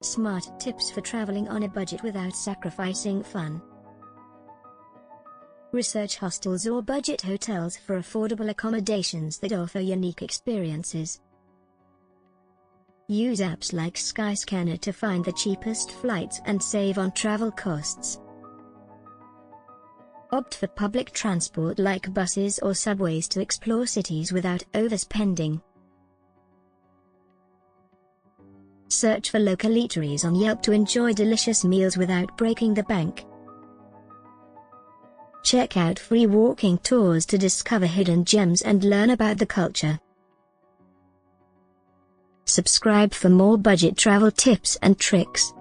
Smart tips for traveling on a budget without sacrificing fun. Research hostels or budget hotels for affordable accommodations that offer unique experiences. Use apps like Skyscanner to find the cheapest flights and save on travel costs. Opt for public transport like buses or subways to explore cities without overspending. Search for local eateries on Yelp to enjoy delicious meals without breaking the bank. Check out free walking tours to discover hidden gems and learn about the culture. Subscribe for more budget travel tips and tricks.